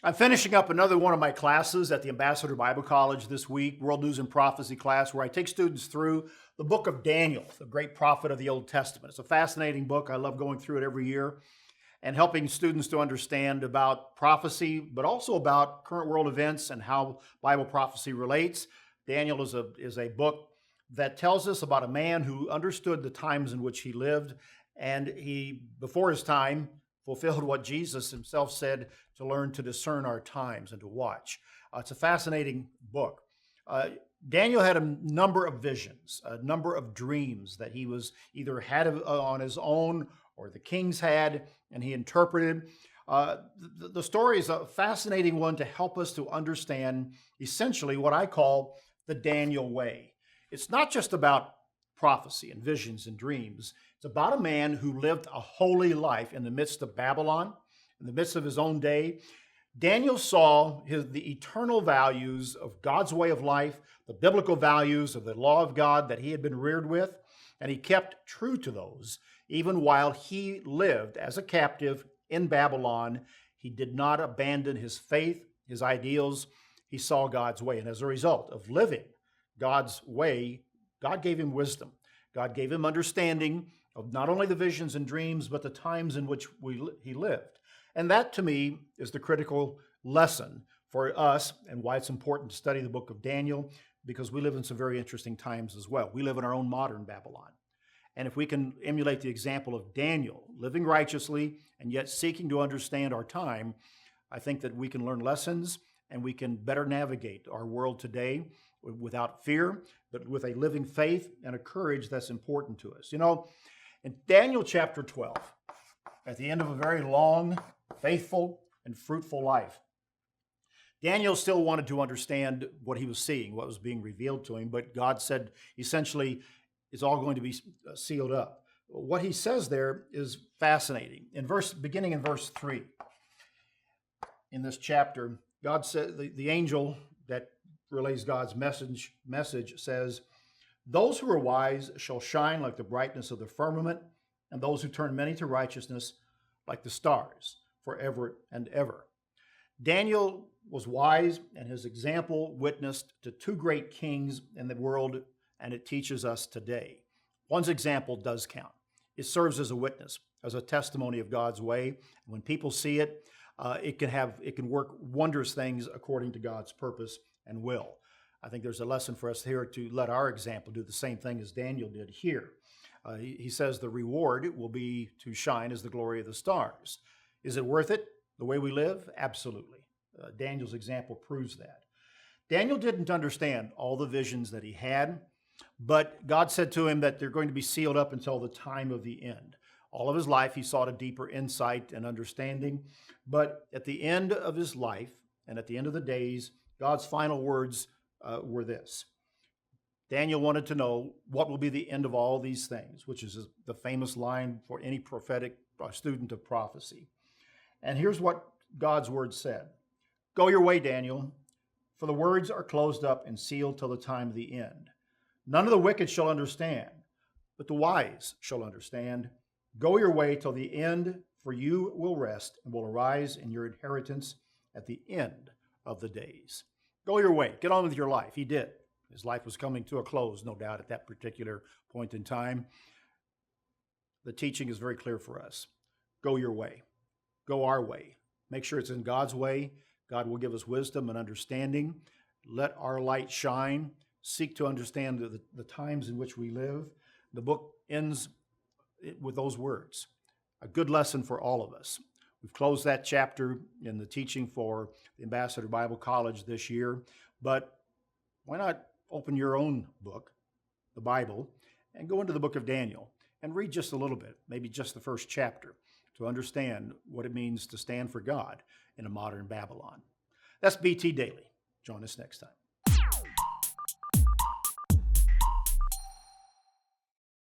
I'm finishing up another one of my classes at the Ambassador Bible College this week, World News and Prophecy class, where I take students through the book of Daniel, the great prophet of the Old Testament. It's a fascinating book. I love going through it every year and helping students to understand about prophecy, but also about current world events and how Bible prophecy relates. Daniel is a book that tells us about a man who understood the times in which he lived, and he, before his time, fulfilled what Jesus himself said to learn to discern our times and to watch. It's a fascinating book. Uh, Daniel had a number of visions, a number of dreams that he was either had on his own or the kings had, and he interpreted. The story is a fascinating one to help us to understand essentially what I call the Daniel way. It's not just about prophecy and visions and dreams. It's about a man who lived a holy life in the midst of Babylon, in the midst of his own day. Daniel saw the eternal values of God's way of life, the biblical values of the law of God that he had been reared with, and he kept true to those. Even while he lived as a captive in Babylon, he did not abandon his faith, his ideals. He saw God's way. And as a result of living God's way, God gave him wisdom. God gave him understanding of not only the visions and dreams, but the times in which he lived. And that, to me, is the critical lesson for us and why it's important to study the book of Daniel, because we live in some very interesting times as well. We live in our own modern Babylon. And if we can emulate the example of Daniel, living righteously and yet seeking to understand our time, I think that we can learn lessons and we can better navigate our world today without fear, but with a living faith and a courage that's important to us. You know, in Daniel chapter 12, at the end of a very long, faithful, and fruitful life, Daniel still wanted to understand what he was seeing, what was being revealed to him, but God said, essentially, it's all going to be sealed up. What he says there is fascinating. Beginning in verse 3, in this chapter, God said, the angel that relays God's message says, "Those who are wise shall shine like the brightness of the firmament, and those who turn many to righteousness like the stars forever and ever." Daniel was wise, and his example witnessed to two great kings in the world, and it teaches us today. One's example does count. It serves as a witness, as a testimony of God's way. And when people see it, it can work wondrous things according to God's purpose and will. I think there's a lesson for us here to let our example do the same thing as Daniel did here. He says the reward will be to shine as the glory of the stars. Is it worth it, the way we live? Absolutely. Daniel's example proves that. Daniel didn't understand all the visions that he had, but God said to him that they're going to be sealed up until the time of the end. All of his life, he sought a deeper insight and understanding, but at the end of his life and at the end of the days, God's final words were this. Daniel wanted to know what will be the end of all these things, which is the famous line for any prophetic student of prophecy. And here's what God's word said. "Go your way, Daniel, for the words are closed up and sealed till the time of the end. None of the wicked shall understand, but the wise shall understand. Go your way till the end, for you will rest and will arise in your inheritance at the end of the days." Go your way. Get on with your life. He did. His life was coming to a close, no doubt, at that particular point in time. The teaching is very clear for us. Go your way. Go our way. Make sure it's in God's way. God will give us wisdom and understanding. Let our light shine. Seek to understand the times in which we live. The book ends with those words. A good lesson for all of us. We've closed that chapter in the teaching for the Ambassador Bible College this year, but why not open your own book, the Bible, and go into the book of Daniel and read just a little bit, maybe just the first chapter, to understand what it means to stand for God in a modern Babylon. That's BT Daily. Join us next time.